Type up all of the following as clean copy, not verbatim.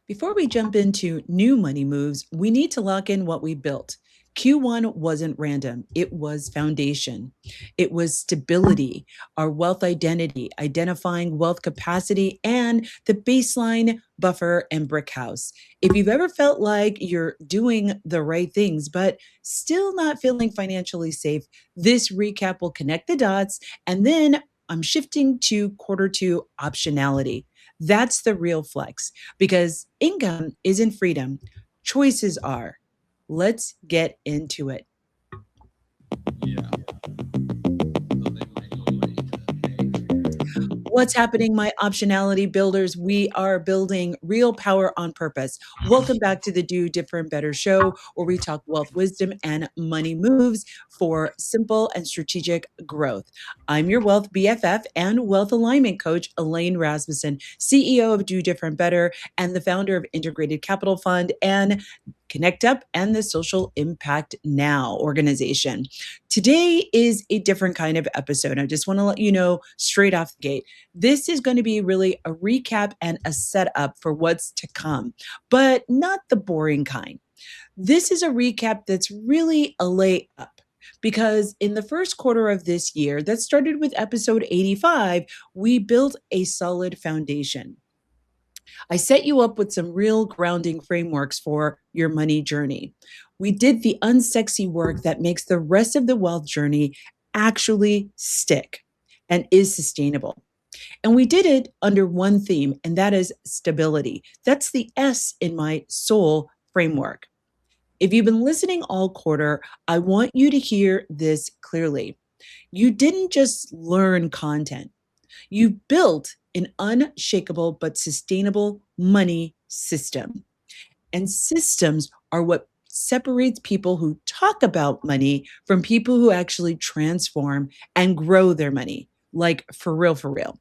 Before we jump into new money moves, we need to lock in what we built. Q1 wasn't random, it was foundation. It was stability, our wealth identity, identifying wealth capacity, and the baseline buffer and Brickhouse. If you've ever felt like you're doing the right things, but still not feeling financially safe, this recap will connect the dots. And then I'm shifting to quarter two optionality. That's the real flex because income isn't freedom, choices are. Let's get into it. Yeah. What's happening, my optionality builders? We are building real power on purpose. Welcome back to the Do Different Better show, where we talk wealth, wisdom, and money moves for simple and strategic growth. I'm your wealth BFF and wealth alignment coach, Elaine Rasmussen, CEO of Do Different Better and the founder of Integrated Capital Fund and Connect Up and the Social Impact Now organization. Today is a different kind of episode. I just want to let you know straight off the gate. This is going to be really a recap and a setup for what's to come, but not the boring kind. This is a recap that's really a layup because in the first quarter of this year, that started with episode 85, we built a solid foundation. I set you up with some real grounding frameworks for your money journey. We did the unsexy work that makes the rest of the wealth journey actually stick and is sustainable. And we did it under one theme, and that is stability. That's the S in my soul framework. If you've been listening all quarter, I want you to hear this clearly. You didn't just learn content, you built an unshakable but sustainable money system. And systems are what separates people who talk about money from people who actually transform and grow their money, like for real, for real.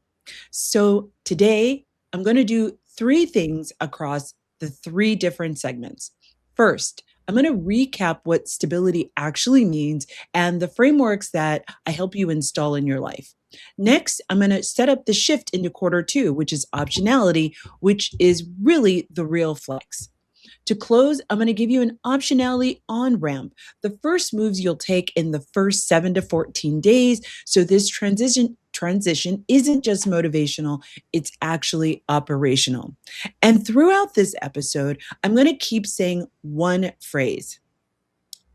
So today, I'm going to do three things across the three different segments. First, I'm going to recap what stability actually means and the frameworks that I help you install in your life. Next, I'm going to set up the shift into quarter two, which is optionality, which is really the real flex. To close, I'm going to give you an optionality on ramp, the first moves you'll take in the first 7 to 14 days. So this transition isn't just motivational, it's actually operational. And throughout this episode, I'm going to keep saying one phrase.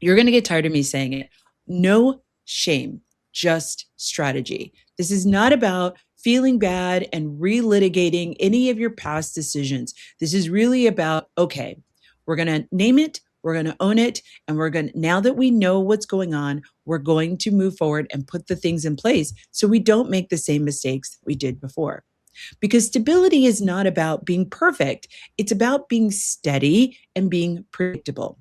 You're going to get tired of me saying it. No shame, just strategy. This is not about feeling bad and relitigating any of your past decisions. This is really about, okay, we're going to name it, we're going to own it, and now that we know what's going on, we're going to move forward and put the things in place so we don't make the same mistakes that we did before. Because stability is not about being perfect, it's about being steady and being predictable.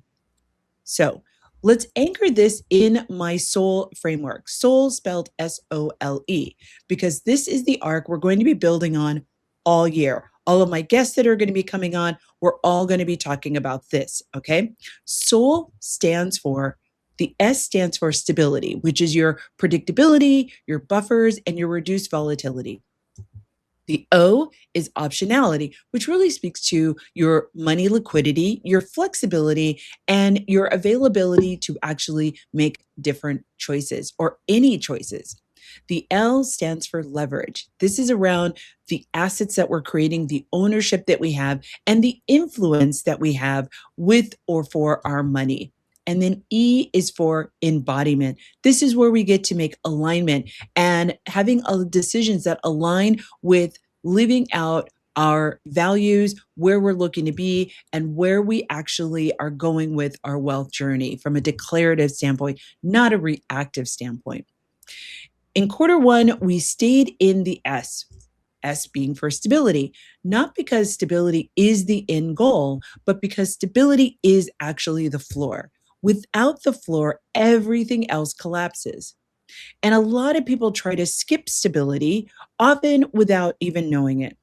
So let's anchor this in my soul framework, soul spelled SOLE, because this is the arc we're going to be building on all year. All of my guests that are going to be coming on, we're all going to be talking about this, okay? Soul stands for, the S stands for stability, which is your predictability, your buffers, and your reduced volatility. The O is optionality, which really speaks to your money liquidity, your flexibility, and your availability to actually make different choices or any choices. The L stands for leverage. This is around the assets that we're creating, the ownership that we have, and the influence that we have with or for our money. And then E is for embodiment. This is where we get to make alignment and having decisions that align with living out our values, where we're looking to be, and where we actually are going with our wealth journey from a declarative standpoint, not a reactive standpoint. In quarter one, we stayed in the S. S being for stability, not because stability is the end goal, but because stability is actually the floor. Without the floor, everything else collapses. And a lot of people try to skip stability, often without even knowing it.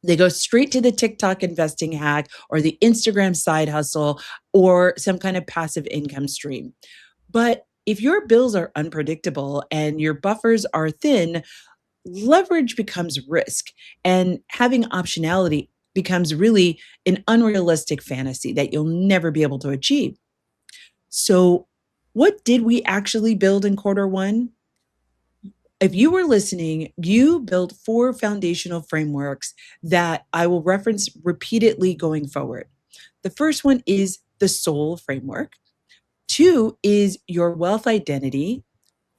They go straight to the TikTok investing hack or the Instagram side hustle or some kind of passive income stream. But if your bills are unpredictable and your buffers are thin, leverage becomes risk, and having optionality becomes really an unrealistic fantasy that you'll never be able to achieve. So, what did we actually build in quarter one? If you were listening, you built four foundational frameworks that I will reference repeatedly going forward. The first one is the soul framework. Two is your wealth identity.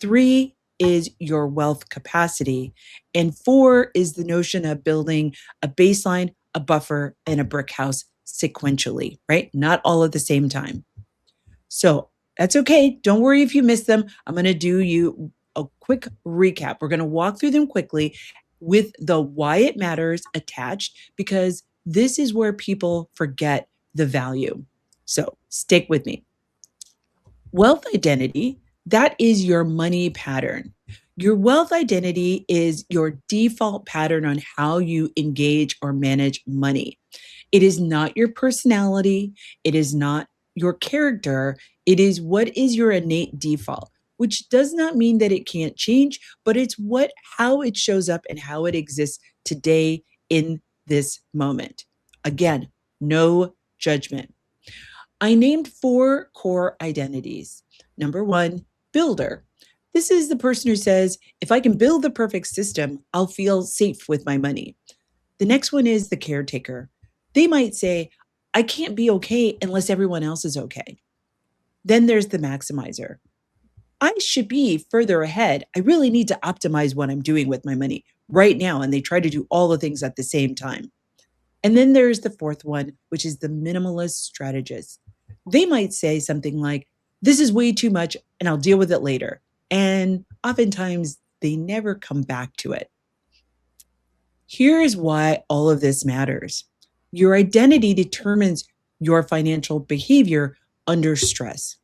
Three is your wealth capacity. And four is the notion of building a baseline, a buffer, and a brick house sequentially, right? Not all at the same time. So that's okay. Don't worry if you miss them. I'm going to do you a quick recap. We're going to walk through them quickly with the why it matters attached, because this is where people forget the value. So stick with me. Wealth identity, that is your money pattern. Your wealth identity is your default pattern on how you engage or manage money. It is not your personality. It is not your character. It is what is your innate default, which does not mean that it can't change, but it's how it shows up and how it exists today in this moment. Again, no judgment. I named four core identities. Number one, builder. This is the person who says, if I can build the perfect system, I'll feel safe with my money. The next one is the caretaker. They might say, I can't be okay unless everyone else is okay. Then there's the maximizer. I should be further ahead. I really need to optimize what I'm doing with my money right now. And they try to do all the things at the same time. And then there's the fourth one, which is the minimalist strategist. They might say something like, this is way too much and I'll deal with it later. And oftentimes they never come back to it. Here is why all of this matters. Your identity determines your financial behavior under stress.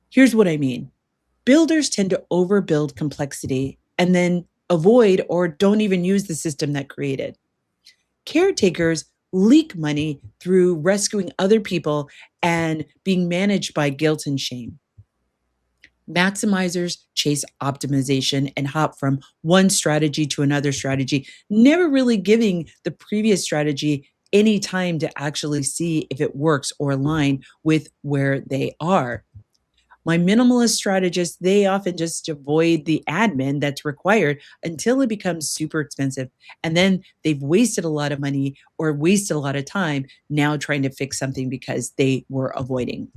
Here's what I mean. Builders tend to overbuild complexity and then avoid or don't even use the system that created. Caretakers leak money through rescuing other people and being managed by guilt and shame. Maximizers chase optimization and hop from one strategy to another strategy, never really giving the previous strategy any time to actually see if it works or align with where they are. My minimalist strategists, they often just avoid the admin that's required until it becomes super expensive. And then they've wasted a lot of money or wasted a lot of time now trying to fix something because they were avoiding.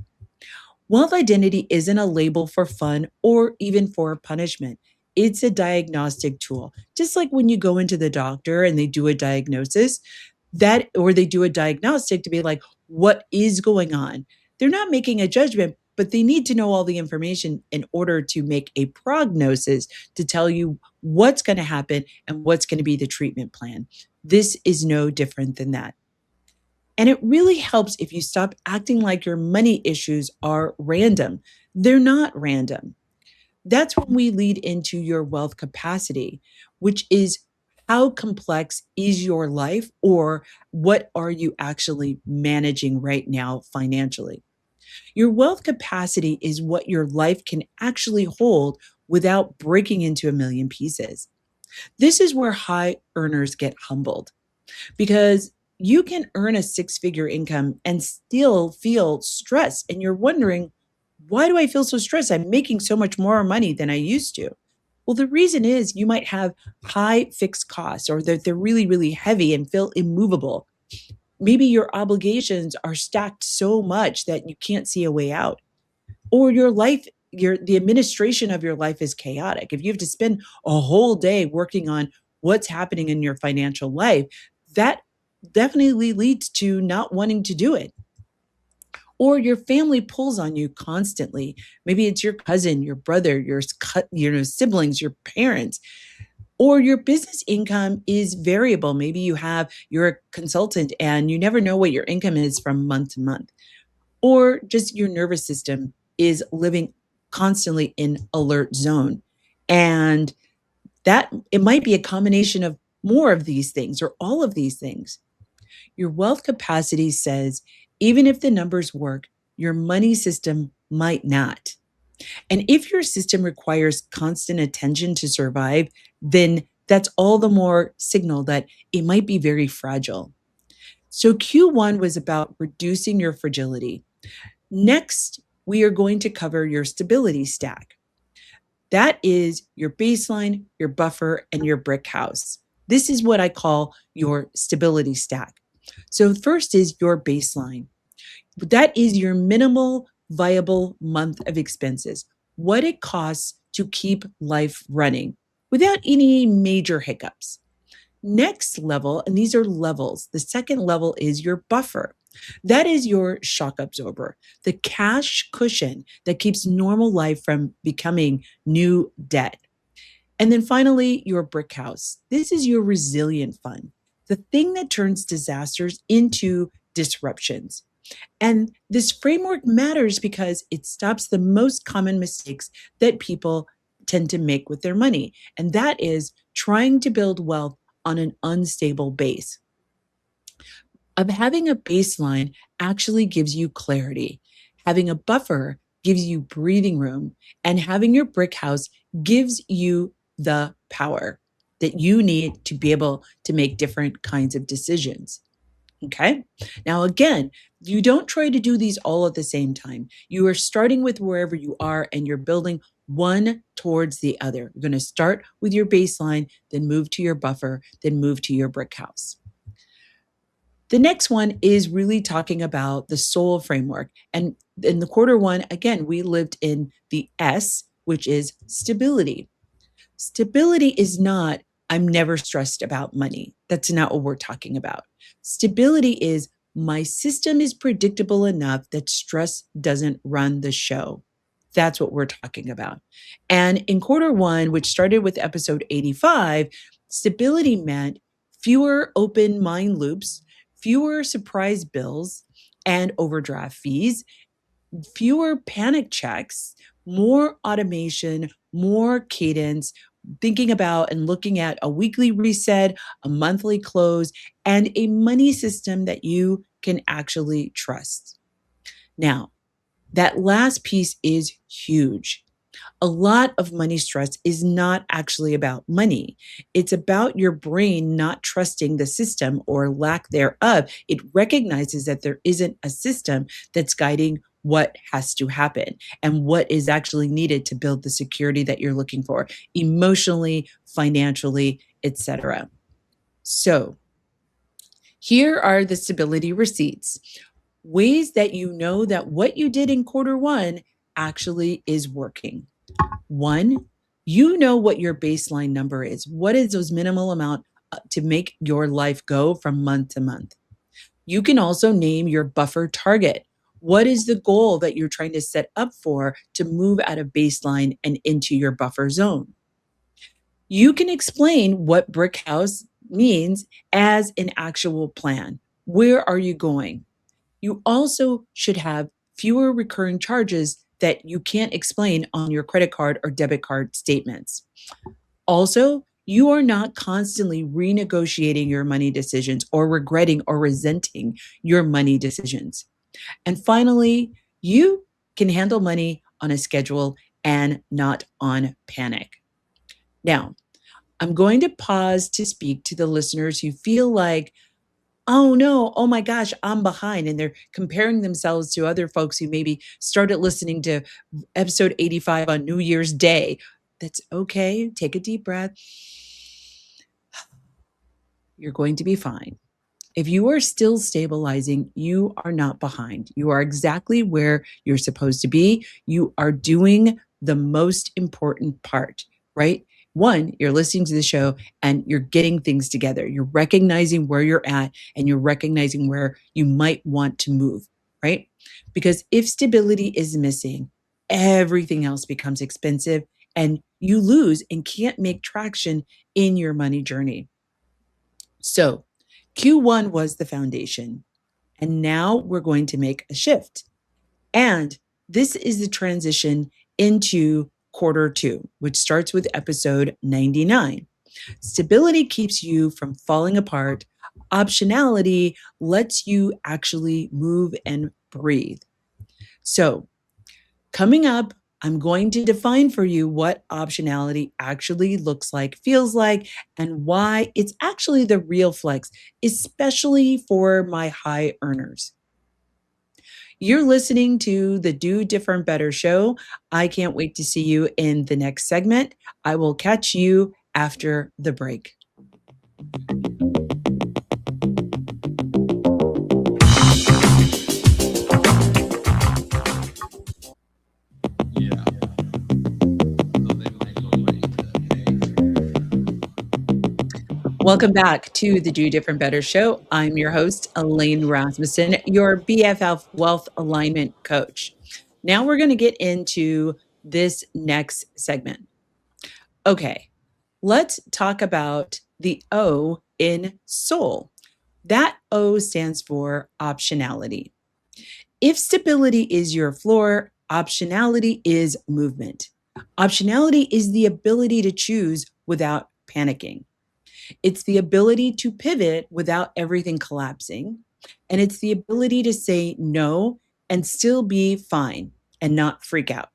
Wealth identity isn't a label for fun or even for punishment. It's a diagnostic tool. Just like when you go into the doctor and they do a diagnosis, that or they do a diagnostic to be like, what is going on? They're not making a judgment, but they need to know all the information in order to make a prognosis to tell you what's going to happen and what's going to be the treatment plan. This is no different than that. And it really helps if you stop acting like your money issues are random. They're not random. That's when we lead into your wealth capacity, which is how complex is your life or what are you actually managing right now financially? Your wealth capacity is what your life can actually hold without breaking into a million pieces. This is where high earners get humbled because you can earn a six-figure income and still feel stressed. And you're wondering, why do I feel so stressed? I'm making so much more money than I used to. Well, the reason is you might have high fixed costs or that they're really, really heavy and feel immovable. Maybe your obligations are stacked so much that you can't see a way out. Or your life, the administration of your life is chaotic. If you have to spend a whole day working on what's happening in your financial life, that definitely leads to not wanting to do it. Or your family pulls on you constantly. Maybe it's your cousin, your brother, your siblings, your parents. Or your business income is variable. Maybe you're a consultant and you never know what your income is from month to month. Or just your nervous system is living constantly in alert zone. And that it might be a combination of more of these things or all of these things. Your wealth capacity says even if the numbers work, your money system might not. And if your system requires constant attention to survive, then that's all the more signal that it might be very fragile. So Q1 was about reducing your fragility. Next, we are going to cover your stability stack. That is your baseline, your buffer, and your brick house. This is what I call your stability stack. So, first is your baseline. That is your minimal viable month of expenses, what it costs to keep life running without any major hiccups. Next level, and these are levels, the second level is your buffer. That is your shock absorber, the cash cushion that keeps normal life from becoming new debt. And then finally, your brick house. This is your resilient fund, the thing that turns disasters into disruptions. And this framework matters because it stops the most common mistakes that people tend to make with their money. And that is trying to build wealth on an unstable base. Of having a baseline actually gives you clarity. Having a buffer gives you breathing room, and having your brick house gives you the power that you need to be able to make different kinds of decisions. Okay. Now, again, you don't try to do these all at the same time. You are starting with wherever you are and you're building one towards the other. You're going to start with your baseline, then move to your buffer, then move to your brick house. The next one is really talking about the soul framework. And in the quarter one, again, we lived in the S, which is stability. Stability is not, I'm never stressed about money. That's not what we're talking about. Stability is, my system is predictable enough that stress doesn't run the show. That's what we're talking about. And in quarter one, which started with episode 85, stability meant fewer open mind loops, fewer surprise bills and overdraft fees, fewer panic checks, more automation, more cadence, thinking about and looking at a weekly reset, a monthly close, and a money system that you can actually trust. Now, that last piece is huge. A lot of money stress is not actually about money. It's about your brain not trusting the system or lack thereof. It recognizes that there isn't a system that's guiding what has to happen and what is actually needed to build the security that you're looking for emotionally, financially, etc. So, here are the stability receipts. Ways that you know that what you did in quarter one actually is working. One, you know what your baseline number is. What is those minimal amount to make your life go from month to month? You can also name your buffer target. What is the goal that you're trying to set up for to move out of baseline and into your buffer zone? You can explain what brick house means as an actual plan. Where are you going? You also should have fewer recurring charges that you can't explain on your credit card or debit card statements. Also, you are not constantly renegotiating your money decisions or regretting or resenting your money decisions. And finally, you can handle money on a schedule and not on panic. Now, I'm going to pause to speak to the listeners who feel like, oh no, oh my gosh, I'm behind. And they're comparing themselves to other folks who maybe started listening to episode 85 on New Year's Day. That's okay. Take a deep breath. You're going to be fine. If you are still stabilizing, you are not behind. You are exactly where you're supposed to be. You are doing the most important part, right? One, you're listening to the show and you're getting things together. You're recognizing where you're at and you're recognizing where you might want to move, right? Because if stability is missing, everything else becomes expensive and you lose and can't make traction in your money journey. So, Q1 was the foundation. And now we're going to make a shift. And this is the transition into quarter two, which starts with episode 99. Stability keeps you from falling apart. Optionality lets you actually move and breathe. So, coming up, I'm going to define for you what optionality actually looks like, feels like, and why it's actually the real flex, especially for my high earners. You're listening to the Do Different Better show. I can't wait to see you in the next segment. I will catch you after the break. Yeah. So they might go right into Welcome back to the Do Different Better show. I'm your host, Elaine Rasmussen, your BFF Wealth Alignment Coach. Now we're going to get into this next segment. Okay, let's talk about the O in soul. That O stands for optionality. If stability is your floor, optionality is movement. Optionality is the ability to choose without panicking. It's the ability to pivot without everything collapsing. And it's the ability to say no and still be fine and not freak out.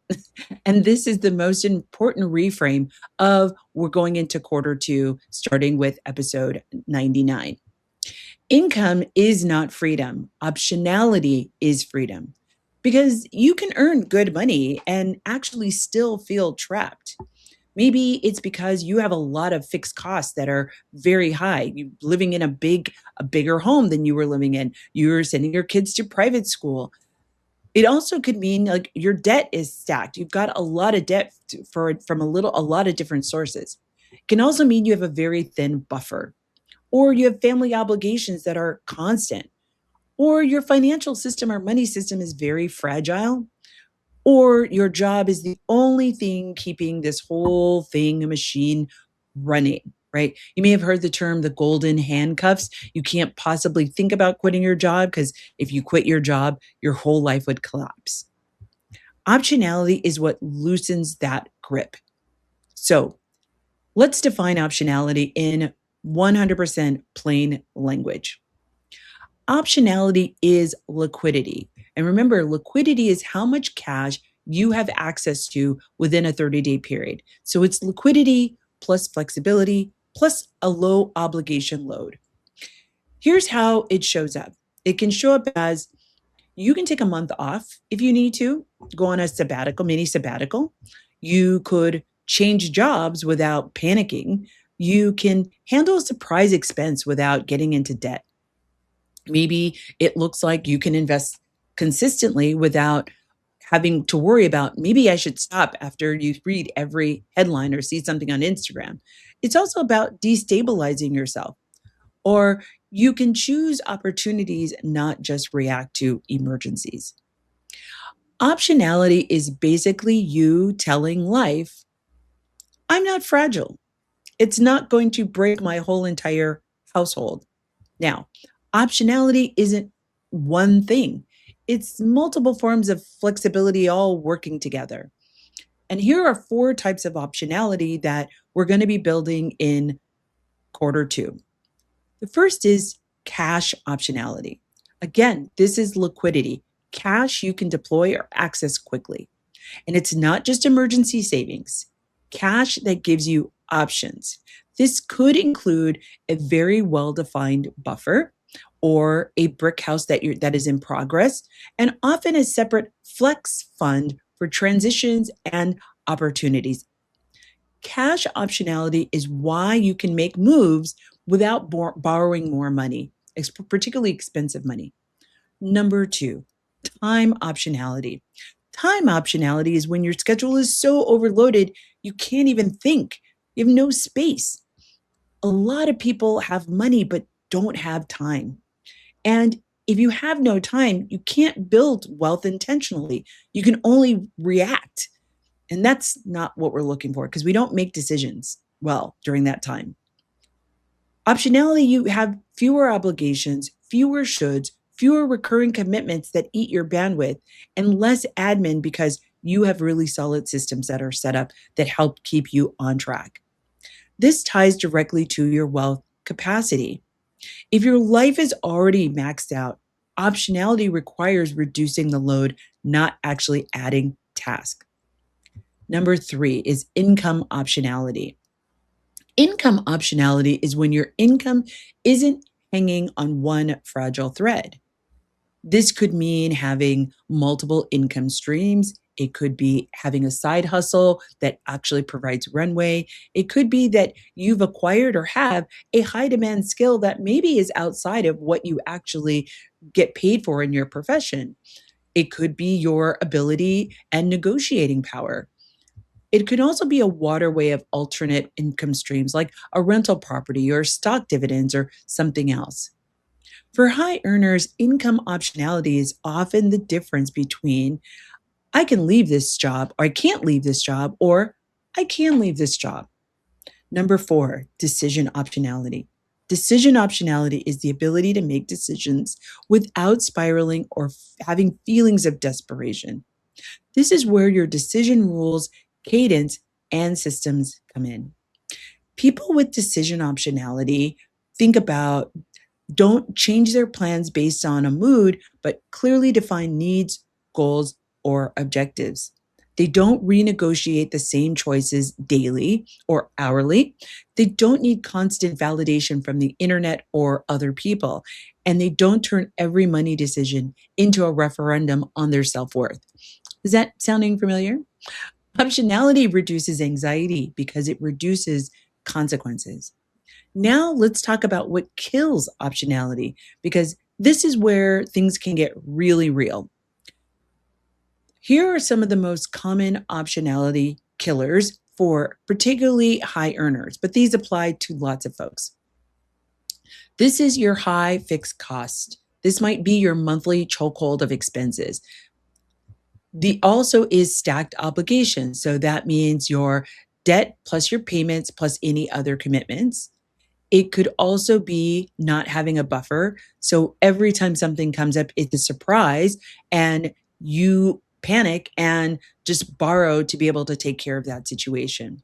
And this is the most important reframe of we're going into quarter two, starting with episode 99. Income is not freedom. Optionality is freedom because you can earn good money and actually still feel trapped. Maybe it's because you have a lot of fixed costs that are very high. You living in a bigger home than you were living in. You're sending your kids to private school. It also could mean like your debt is stacked. You've got a lot of debt from a lot of different sources. It can also mean you have a very thin buffer, or you have family obligations that are constant, or your financial system or money system is very fragile, or your job is the only thing keeping this whole thing, a machine, running, right? You may have heard the term the golden handcuffs. You can't possibly think about quitting your job because if you quit your job, your whole life would collapse. Optionality is what loosens that grip. So let's define optionality in 100% plain language. Optionality is liquidity. And remember, liquidity is how much cash you have access to within a 30-day period. So it's liquidity plus flexibility plus a low obligation load. Here's how it shows up. It can show up as you can take a month off if you need to, go on a sabbatical, mini sabbatical. You could change jobs without panicking. You can handle a surprise expense without getting into debt. Maybe it looks like you can invest consistently without having to worry about maybe I should stop after you read every headline or see something on Instagram. It's also about destabilizing yourself. Or you can choose opportunities, not just react to emergencies. Optionality is basically you telling life, I'm not fragile. It's not going to break my whole entire household. Now, optionality isn't one thing, it's multiple forms of flexibility all working together. And here are four types of optionality that we're going to be building in quarter two. The first is cash optionality. Again, this is liquidity, cash you can deploy or access quickly. And it's not just emergency savings, cash that gives you options. This could include a very well defined buffer or a brick house that is in progress, and often a separate flex fund for transitions and opportunities. Cash optionality is why you can make moves without borrowing more money, particularly expensive money. Number two, time optionality. Time optionality is when your schedule is so overloaded, you can't even think. You have no space. A lot of people have money but don't have time. And if you have no time, you can't build wealth intentionally. You can only react. And that's not what we're looking for because we don't make decisions well during that time. Optionality, you have fewer obligations, fewer shoulds, fewer recurring commitments that eat your bandwidth, and less admin because you have really solid systems that are set up that help keep you on track. This ties directly to your wealth capacity. If your life is already maxed out, optionality requires reducing the load, not actually adding tasks. Number 3 is income optionality. Income optionality is when your income isn't hanging on one fragile thread. This could mean having multiple income streams. It could be having a side hustle that actually provides runway. It could be that you've acquired or have a high demand skill that maybe is outside of what you actually get paid for in your profession. It could be your ability and negotiating power. It could also be a waterway of alternate income streams like a rental property or stock dividends or something else. For high earners, income optionality is often the difference between I can leave this job or I can't leave this job or I can leave this job. Number 4, decision optionality. Decision optionality is the ability to make decisions without spiraling or having feelings of desperation. This is where your decision rules, cadence, and systems come in. People with decision optionality think about don't change their plans based on a mood, but clearly define needs, goals, or objectives. They don't renegotiate the same choices daily or hourly. They don't need constant validation from the internet or other people. And they don't turn every money decision into a referendum on their self worth. Is that sounding familiar? Optionality reduces anxiety because it reduces consequences. Now let's talk about what kills optionality, because this is where things can get really real. Here are some of the most common optionality killers for particularly high earners, but these apply to lots of folks. This is your high fixed cost. This might be your monthly chokehold of expenses. The also is stacked obligations. So that means your debt plus your payments plus any other commitments. It could also be not having a buffer. So every time something comes up, it's a surprise and you panic and just borrow to be able to take care of that situation.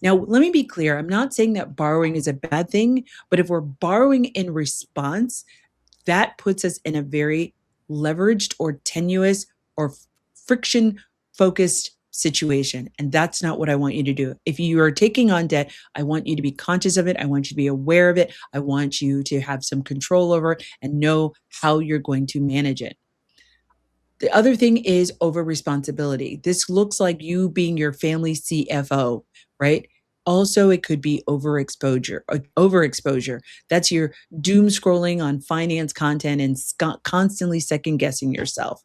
Now, let me be clear. I'm not saying that borrowing is a bad thing, but if we're borrowing in response, that puts us in a very leveraged or tenuous or friction focused situation. And that's not what I want you to do. If you are taking on debt, I want you to be conscious of it. I want you to be aware of it. I want you to have some control over it and know how you're going to manage it. The other thing is over responsibility. This looks like you being your family CFO, right? Also, it could be overexposure. Overexposure. That's your doom scrolling on finance content and constantly second guessing yourself,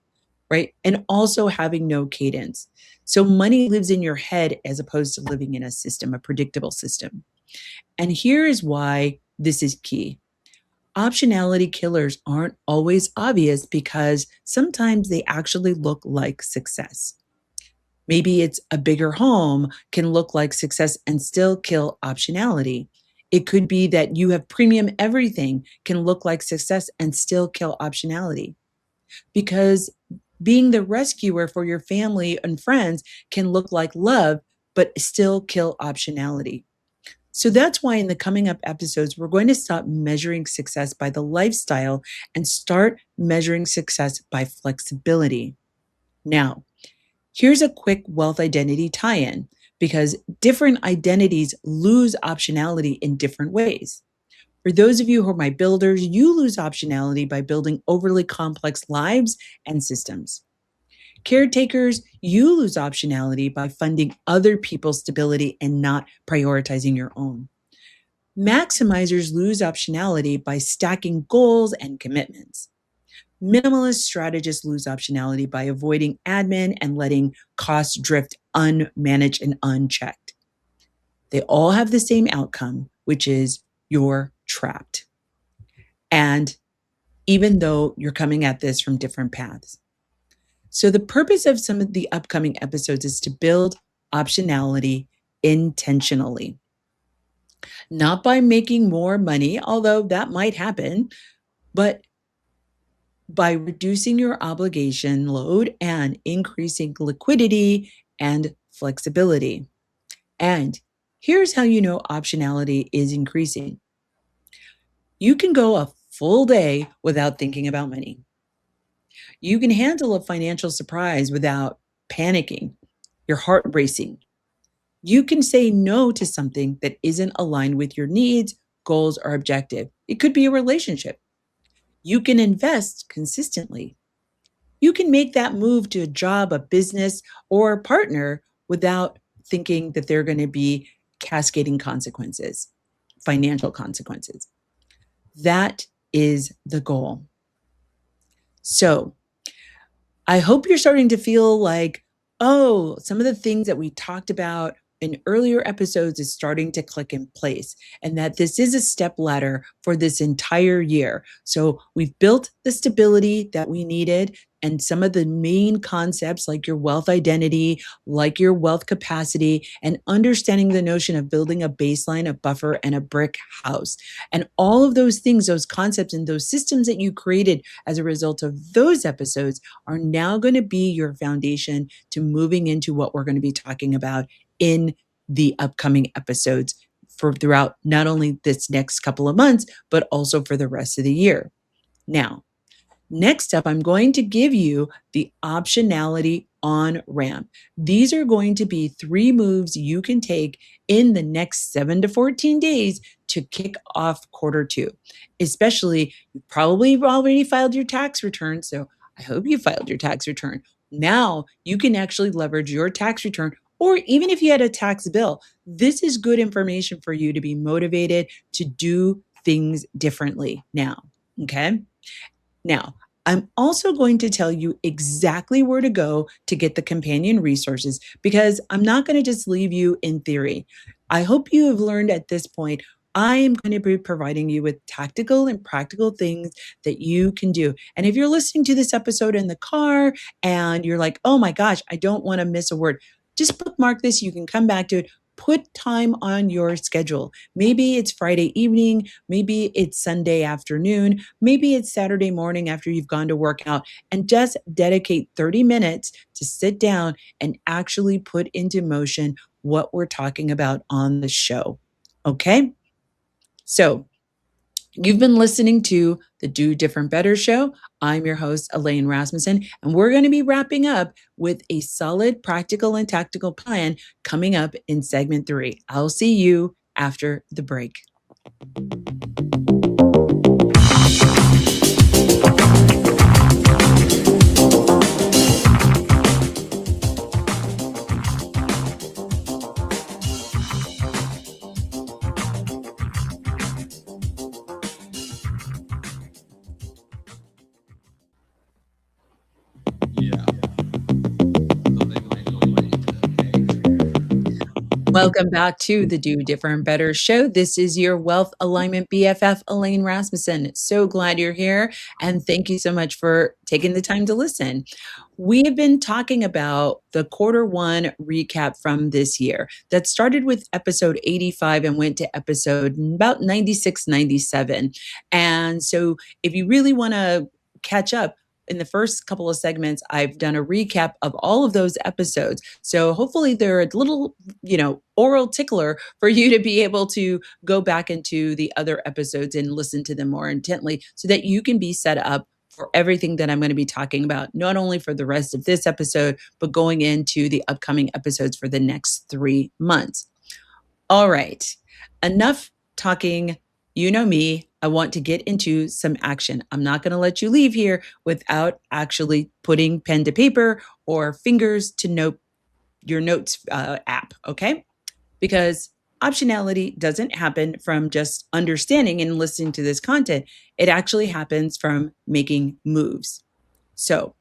right? And also having no cadence. So money lives in your head as opposed to living in a system, a predictable system. And here is why this is key. Optionality killers aren't always obvious because sometimes they actually look like success. Maybe it's a bigger home can look like success and still kill optionality. It could be that you have premium everything can look like success and still kill optionality. Because being the rescuer for your family and friends can look like love, but still kill optionality. So that's why in the coming up episodes, we're going to stop measuring success by the lifestyle and start measuring success by flexibility. Now, here's a quick wealth identity tie in because different identities lose optionality in different ways. For those of you who are my builders, you lose optionality by building overly complex lives and systems. Caretakers, you lose optionality by funding other people's stability and not prioritizing your own. Maximizers lose optionality by stacking goals and commitments. Minimalist strategists lose optionality by avoiding admin and letting costs drift unmanaged and unchecked. They all have the same outcome, which is you're trapped. And even though you're coming at this from different paths. So, the purpose of some of the upcoming episodes is to build optionality intentionally, not by making more money, although that might happen, but by reducing your obligation load and increasing liquidity and flexibility. And here's how you know optionality is increasing. You can go a full day without thinking about money. You can handle a financial surprise without panicking. your heart racing. You can say no to something that isn't aligned with your needs, goals, or objective. It could be a relationship. You can invest consistently. You can make that move to a job, a business, or a partner without thinking that they're going to be cascading consequences, financial consequences. That is the goal. So I hope you're starting to feel like, oh, some of the things that we talked about in earlier episodes is starting to click in place, and that this is a step ladder for this entire year. So we've built the stability that we needed, and some of the main concepts like your wealth identity, like your wealth capacity, and understanding the notion of building a baseline, a buffer, and a brick house. And all of those things, those concepts, and those systems that you created as a result of those episodes are now going to be your foundation to moving into what we're going to be talking about in the upcoming episodes for throughout not only this next couple of months, but also for the rest of the year. Now, next up, I'm going to give you the optionality on-ramp. These are going to be 3 moves you can take in the next 7 to 14 days to kick off quarter 2. Especially, you probably already filed your tax return, so I hope you filed your tax return. Now, you can actually leverage your tax return, or even if you had a tax bill, this is good information for you to be motivated to do things differently now, okay? Now, I'm also going to tell you exactly where to go to get the companion resources because I'm not going to just leave you in theory. I hope you have learned at this point. I am going to be providing you with tactical and practical things that you can do. And if you're listening to this episode in the car and you're like, oh my gosh, I don't want to miss a word, just bookmark this. You can come back to it. Put time on your schedule. Maybe it's Friday evening. Maybe it's Sunday afternoon. Maybe it's Saturday morning after you've gone to work out, and just dedicate 30 minutes to sit down and actually put into motion what we're talking about on the show. Okay? So, you've been listening to the Do Different Better show. I'm your host, Elaine Rasmussen, and we're going to be wrapping up with a solid practical and tactical plan coming up in segment 3. I'll see you after the break. Yeah. So they might go away to, Welcome back to the Do Different Better show. This is your wealth alignment BFF, Elaine Rasmussen. So glad you're here. And thank you so much for taking the time to listen. We have been talking about the quarter 1 recap from this year that started with episode 85 and went to episode about 96, 97. And so if you really want to catch up, in the first couple of segments, I've done a recap of all of those episodes. So hopefully they're a little, oral tickler for you to be able to go back into the other episodes and listen to them more intently so that you can be set up for everything that I'm going to be talking about, not only for the rest of this episode, but going into the upcoming episodes for the next 3 months. All right, enough talking. You know me. I want to get into some action. I'm not going to let you leave here without actually putting pen to paper or fingers to note your notes app, okay? Because optionality doesn't happen from just understanding and listening to this content. It actually happens from making moves. So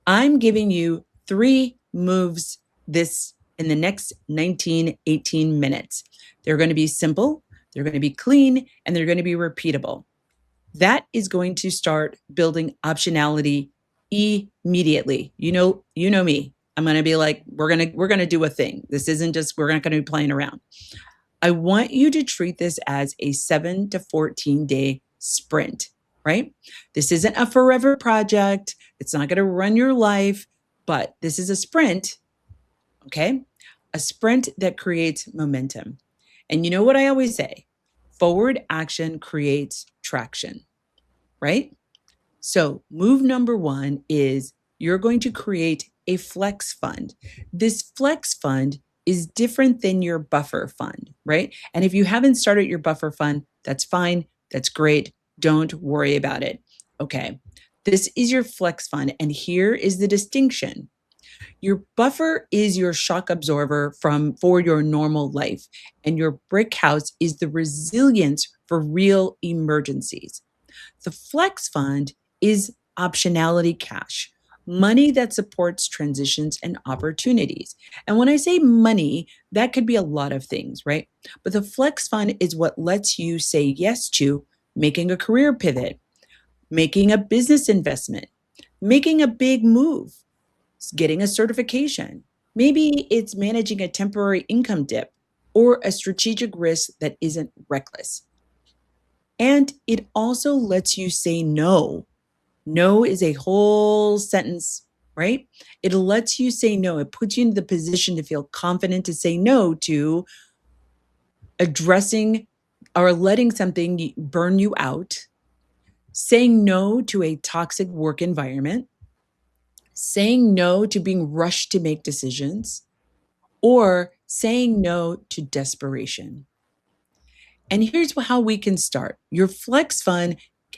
I'm giving you 3 moves this in the next 19, 18 minutes. They're going to be simple, they're going to be clean, and they're going to be repeatable. That is going to start building optionality immediately. You know me. I'm going to be like, we're going to do a thing. This isn't just, we're not going to be playing around. I want you to treat this as a 7 to 14 day sprint, right? This isn't a forever project. It's not going to run your life, but this is a sprint, okay? A sprint that creates momentum. And you know what I always say? Forward action creates traction, right? So, move number 1 is you're going to create a flex fund. This flex fund is different than your buffer fund, right? And if you haven't started your buffer fund, that's fine. That's great. Don't worry about it. Okay. This is your flex fund. And here is the distinction. Your buffer is your shock absorber for your normal life, and your brick house is the resilience for real emergencies. The flex fund is optionality cash, money that supports transitions and opportunities. And when I say money, that could be a lot of things, right? But the flex fund is what lets you say yes to making a career pivot, making a business investment, making a big move, getting a certification. Maybe it's managing a temporary income dip or a strategic risk that isn't reckless. And it also lets you say no. No is a whole sentence, right? It lets you say no. It puts you in the position to feel confident to say no to addressing or letting something burn you out, saying no to a toxic work environment, saying no to being rushed to make decisions, or saying no to desperation. And here's how we can start. Your flex fund,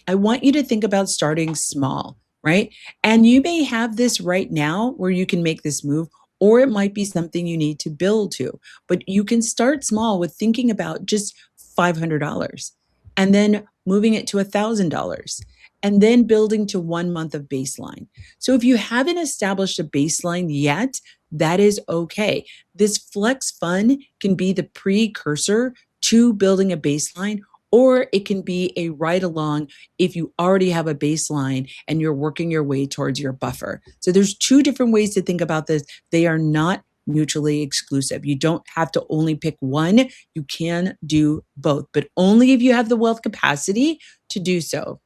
I want you to think about starting small, right? And you may have this right now where you can make this move, or it might be something you need to build to. But you can start small with thinking about just $500 and then moving it to $1,000 and then building to 1 month of baseline. So if you haven't established a baseline yet, that is okay. This flex fund can be the precursor to building a baseline, or it can be a ride along if you already have a baseline and you're working your way towards your buffer. So there's two different ways to think about this. They are not mutually exclusive. You don't have to only pick one. You can do both, but only if you have the wealth capacity to do so.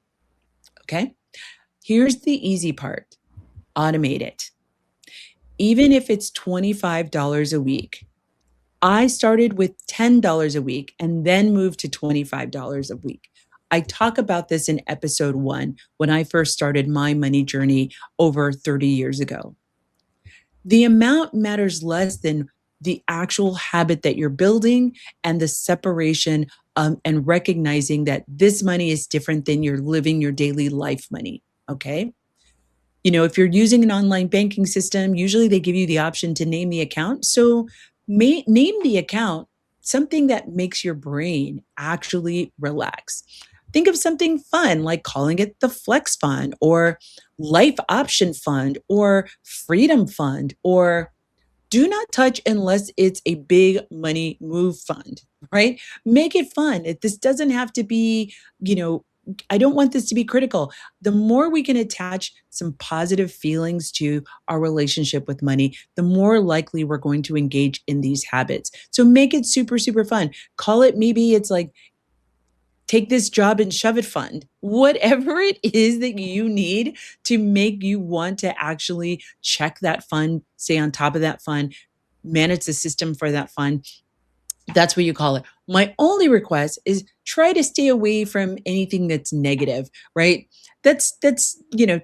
Okay? Here's the easy part. Automate it. Even if it's $25 a week, I started with $10 a week and then moved to $25 a week. I talk about this in episode 1 when I first started my money journey over 30 years ago. The amount matters less than the actual habit that you're building and the separation and recognizing that this money is different than you're living your daily life money. Okay. If you're using an online banking system, usually they give you the option to name the account. So name the account something that makes your brain actually relax. Think of something fun like calling it the Flex Fund or Life Option Fund or Freedom Fund or do not touch unless it's a big money move fund, right? Make it fun. This doesn't have to be, I don't want this to be critical. The more we can attach some positive feelings to our relationship with money, the more likely we're going to engage in these habits. So make it super, super fun. Call it, maybe it's like, take this job and shove it fund, whatever it is that you need to make you want to actually check that fund, stay on top of that fund, manage the system for that fund. That's what you call it. My only request is try to stay away from anything that's negative, right? That's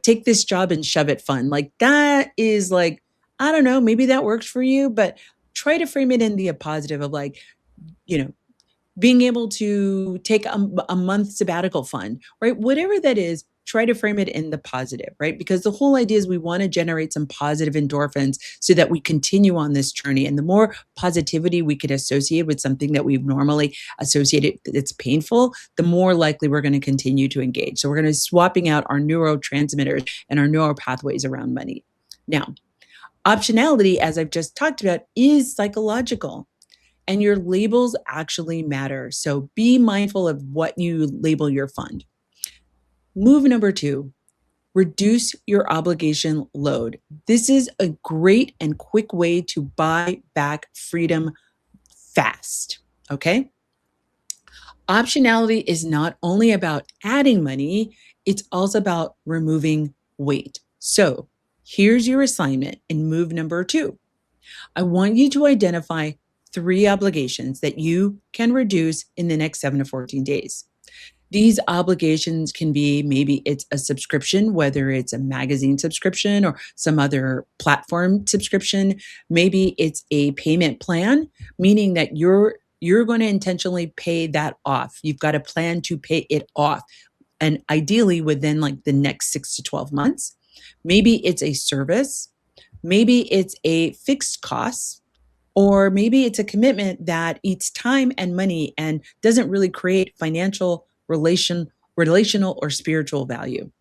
take this job and shove it fun. Like that is like, I don't know, maybe that works for you, but try to frame it in the positive of like, you know, being able to take a month sabbatical fund, right? Whatever that is, try to frame it in the positive, right? Because the whole idea is we want to generate some positive endorphins so that we continue on this journey. And the more positivity we could associate with something that we've normally associated that's painful, the more likely we're going to continue to engage. So we're going to be swapping out our neurotransmitters and our neural pathways around money. Now, optionality, as I've just talked about, is psychological. And your labels actually matter. So be mindful of what you label your fund. Move number 2, reduce your obligation load. This is a great and quick way to buy back freedom fast. Okay. Optionality is not only about adding money, it's also about removing weight. So here's your assignment in move number 2. I want you to identify 3 obligations that you can reduce in the next 7 to 14 days. These obligations can be, maybe it's a subscription, whether it's a magazine subscription or some other platform subscription. Maybe it's a payment plan, meaning that you're going to intentionally pay that off. You've got a plan to pay it off, and ideally within like the next 6 to 12 months. Maybe it's a service, maybe it's a fixed cost, or maybe it's a commitment that eats time and money and doesn't really create relational or spiritual value.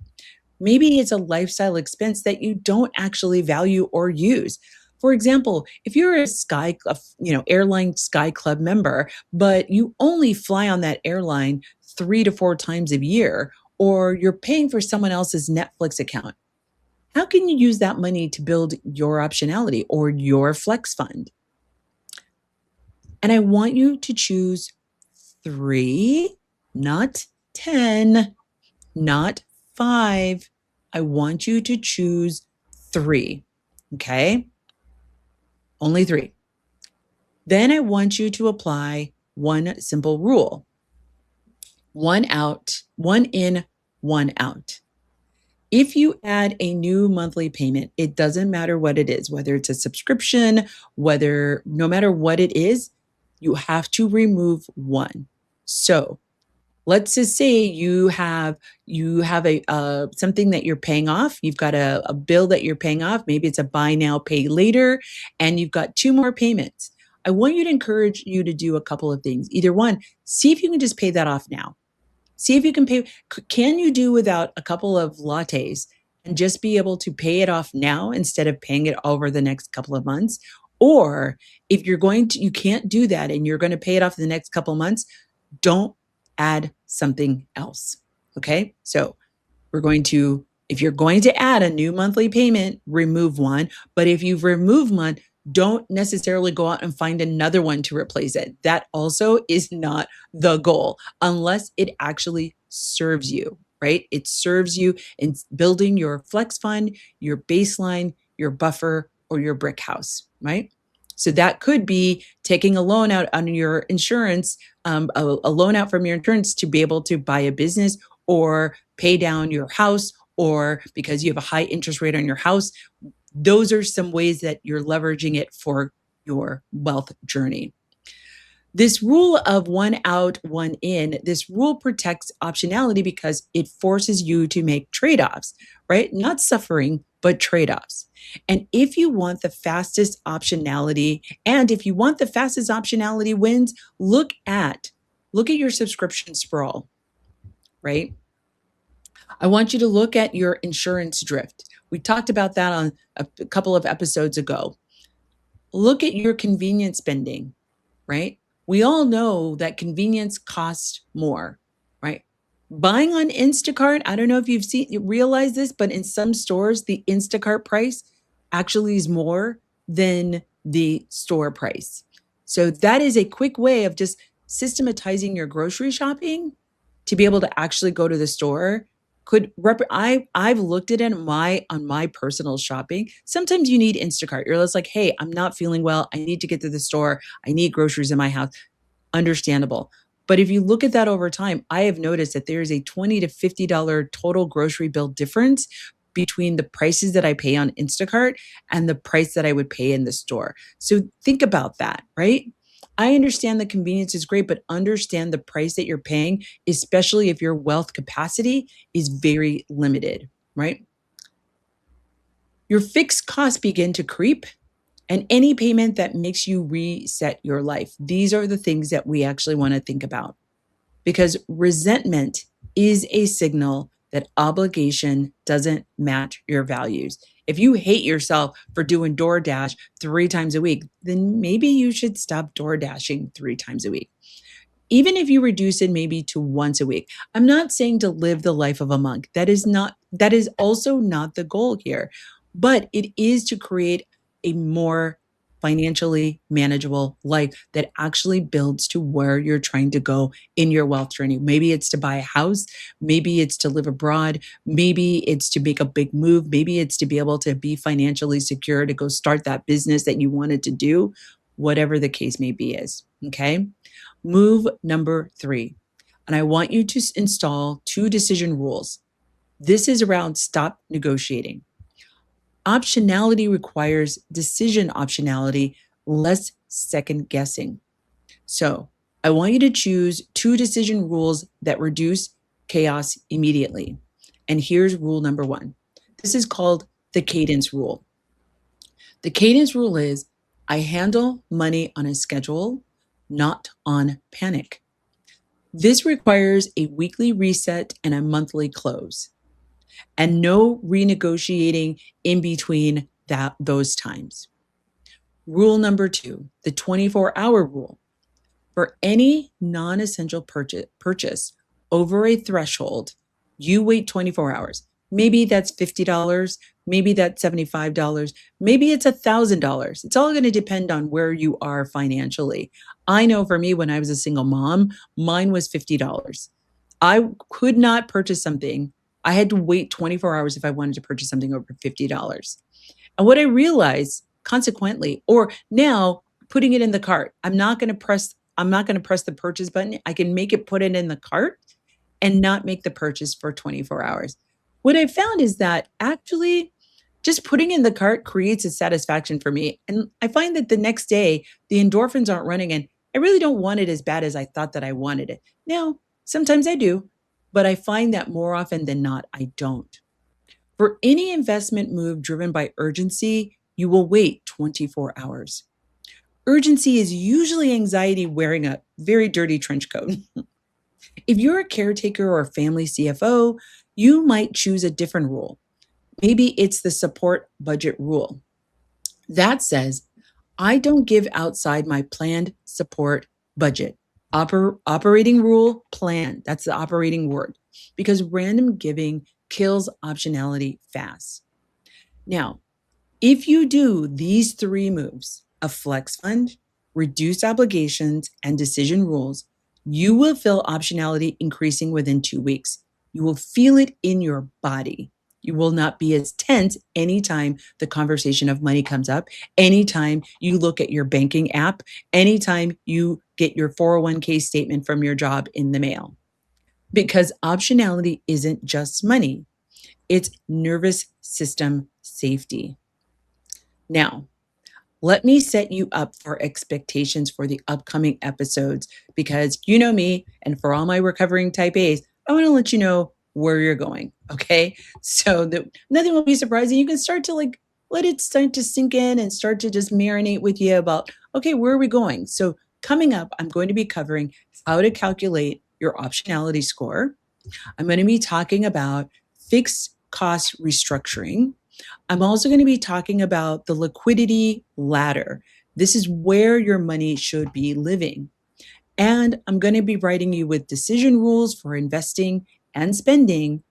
Maybe it's a lifestyle expense that you don't actually value or use. For example, if you're a airline Sky Club member, but you only fly on that airline 3 to 4 times a year, or you're paying for someone else's Netflix account, how can you use that money to build your optionality or your flex fund? And I want you to choose 3, not 10, not 5. I want you to choose 3. Okay? Only 3. Then I want you to apply one simple rule: one out, one in, one out. If you add a new monthly payment, it doesn't matter what it is, whether it's a subscription, no matter what it is, you have to remove one. So let's just say you have a something that you're paying off. You've got a bill that you're paying off. Maybe it's a buy now, pay later, and you've got 2 more payments. I want you to encourage you to do a couple of things. Either one, see if you can just pay that off now. See if you can pay. Can you do without a couple of lattes and just be able to pay it off now instead of paying it over the next couple of months? Or if you can't do that and you're going to pay it off in the next couple of months, don't add something else. Okay. So if you're going to add a new monthly payment, remove one. But if you've removed one, don't necessarily go out and find another one to replace it. That also is not the goal unless it actually serves you, right? It serves you in building your flex fund, your baseline, your buffer, or your brick house, right? So that could be taking a loan out on your insurance, a loan out from your insurance to be able to buy a business or pay down your house, or because you have a high interest rate on your house. Those are some ways that you're leveraging it for your wealth journey. This rule of one out, one in, this rule protects optionality because it forces you to make trade-offs, right? Not suffering, but trade-offs. And if you want the fastest optionality, wins, look at your subscription sprawl, right? I want you to look at your insurance drift. We talked about that on a couple of episodes ago. Look at your convenience spending, right? We all know that convenience costs more, right? Buying on Instacart, I don't know if you realize this, but in some stores, the Instacart price actually is more than the store price. So that is a quick way of just systematizing your grocery shopping to be able to actually go to the store. I've looked at it on my personal shopping. Sometimes you need Instacart. You're just like, hey, I'm not feeling well. I need to get to the store. I need groceries in my house. Understandable. But if you look at that over time, I have noticed that there is a $20 to $50 total grocery bill difference between the prices that I pay on Instacart and the price that I would pay in the store. So think about that, right? I understand the convenience is great, but understand the price that you're paying, especially if your wealth capacity is very limited, right? Your fixed costs begin to creep, and any payment that makes you reset your life. These are the things that we actually want to think about, because resentment is a signal that obligation doesn't match your values. If you hate yourself for doing DoorDash 3 times a week, then maybe you should stop DoorDashing 3 times a week. Even if you reduce it maybe to once a week. I'm not saying to live the life of a monk. That is also not the goal here. But it is to create a more financially manageable life that actually builds to where you're trying to go in your wealth journey. Maybe it's to buy a house, maybe it's to live abroad, maybe it's to make a big move, maybe it's to be able to be financially secure to go start that business that you wanted to do, whatever the case may be is, okay? Move number 3. And I want you to install 2 decision rules. This is around stop negotiating. Optionality requires decision optionality, less second guessing. So I want you to choose 2 decision rules that reduce chaos immediately. And here's rule number 1. This is called the cadence rule. The cadence rule is I handle money on a schedule, not on panic. This requires a weekly reset and a monthly close, and no renegotiating in between those times. Rule number 2, the 24-hour rule. For any non-essential purchase over a threshold, you wait 24 hours. Maybe that's $50, maybe that's $75, maybe it's $1,000. It's all going to depend on where you are financially. I know for me, when I was a single mom, mine was $50. I could not purchase something. I had to wait 24 hours if I wanted to purchase something over $50. And what I realized consequently, or now putting it in the cart, I'm not going to press the purchase button. I can make it put it in the cart and not make the purchase for 24 hours. What I found is that actually just putting in the cart creates a satisfaction for me. And I find that the next day, the endorphins aren't running and I really don't want it as bad as I thought that I wanted it. Now, sometimes I do, but I find that more often than not, I don't. For any investment move driven by urgency, you will wait 24 hours. Urgency is usually anxiety wearing a very dirty trench coat. If you're a caretaker or a family CFO, you might choose a different rule. Maybe it's the support budget rule. That says, I don't give outside my planned support budget. Operating rule, plan. That's the operating word, because random giving kills optionality fast. Now, if you do these 3 moves, a flex fund, reduce obligations, and decision rules, you will feel optionality increasing within 2 weeks. You will feel it in your body. You will not be as tense anytime the conversation of money comes up, anytime you look at your banking app, anytime you get your 401k statement from your job in the mail. Because optionality isn't just money, it's nervous system safety. Now, let me set you up for expectations for the upcoming episodes, because you know me, and for all my recovering type A's, I want to let you know where you're going. Okay. So that nothing will be surprising. You can start to let it start to sink in and start to just marinate with you about, okay, where are we going? So coming up, I'm going to be covering how to calculate your optionality score. I'm going to be talking about fixed cost restructuring. I'm also going to be talking about the liquidity ladder. This is where your money should be living. And I'm going to be writing you with decision rules for investing and spending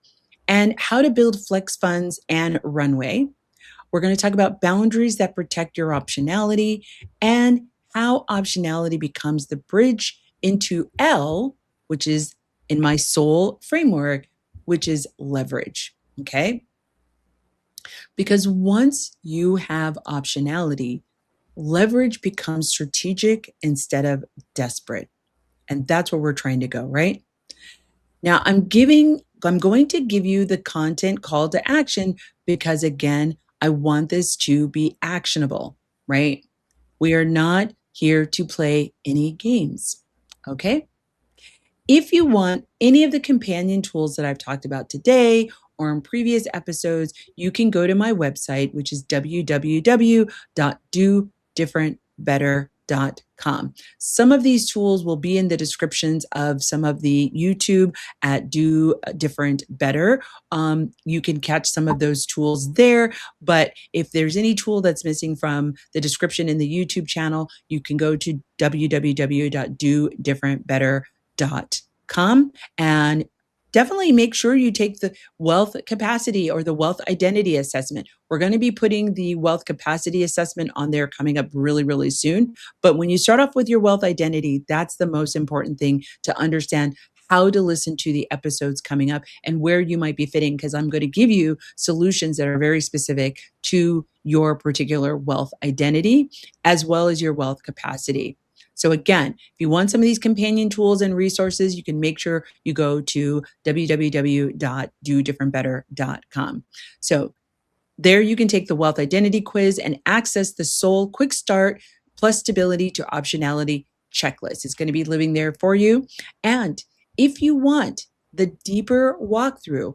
and how to build flex funds and runway. We're going to talk about boundaries that protect your optionality and how optionality becomes the bridge into L, which is in my soul framework, which is leverage. Okay. Because once you have optionality, leverage becomes strategic instead of desperate. And that's where we're trying to go, right? Now, I'm going to give you the content call to action because, again, I want this to be actionable, right? We are not here to play any games, okay? If you want any of the companion tools that I've talked about today or in previous episodes, you can go to my website, which is www.dodifferentbetter.com. Some of these tools will be in the descriptions of some of the YouTube at Do Different Better. You can catch some of those tools there, but if there's any tool that's missing from the description in the YouTube channel, you can go to www.dodifferentbetter.com and definitely make sure you take the wealth capacity or the wealth identity assessment. We're going to be putting the wealth capacity assessment on there coming up really, really soon. But when you start off with your wealth identity, that's the most important thing to understand how to listen to the episodes coming up and where you might be fitting, because I'm going to give you solutions that are very specific to your particular wealth identity as well as your wealth capacity. So again, if you want some of these companion tools and resources, you can make sure you go to www.dodifferentbetter.com. So there you can take the wealth identity quiz and access the Soul Quick Start plus Stability to Optionality checklist. It's going to be living there for you. And if you want the deeper walkthrough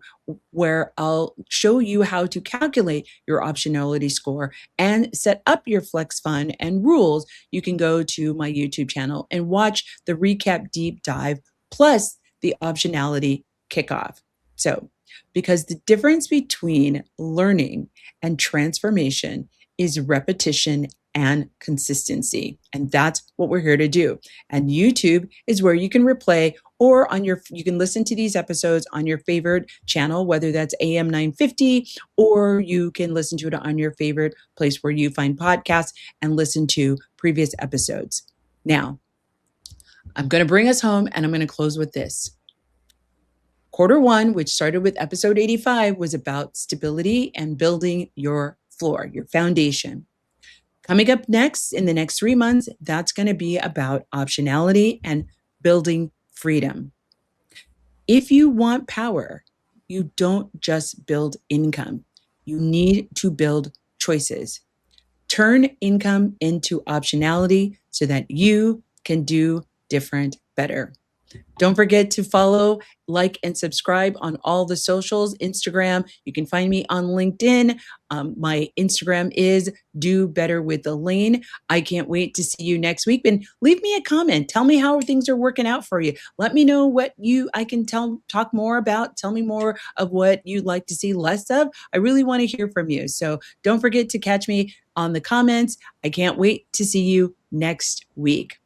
where I'll show you how to calculate your optionality score and set up your flex fund and rules, you can go to my YouTube channel and watch the recap deep dive plus the optionality kickoff. So, because the difference between learning and transformation is repetition and consistency. And that's what we're here to do. And YouTube is where you can replay or you can listen to these episodes on your favorite channel, whether that's AM 950, or you can listen to it on your favorite place where you find podcasts and listen to previous episodes. Now, I'm going to bring us home and I'm going to close with this. Quarter one, which started with episode 85, was about stability and building your floor, your foundation. Coming up next in the next 3 months, that's going to be about optionality and building freedom. If you want power, you don't just build income. You need to build choices. Turn income into optionality so that you can do different better. Don't forget to follow, like, and subscribe on all the socials. Instagram, you can find me on LinkedIn. My Instagram is Do Better with Elaine. I can't wait to see you next week. And leave me a comment. Tell me how things are working out for you. Let me know what I can talk more about. Tell me more of what you'd like to see less of. I really want to hear from you. So don't forget to catch me on the comments. I can't wait to see you next week.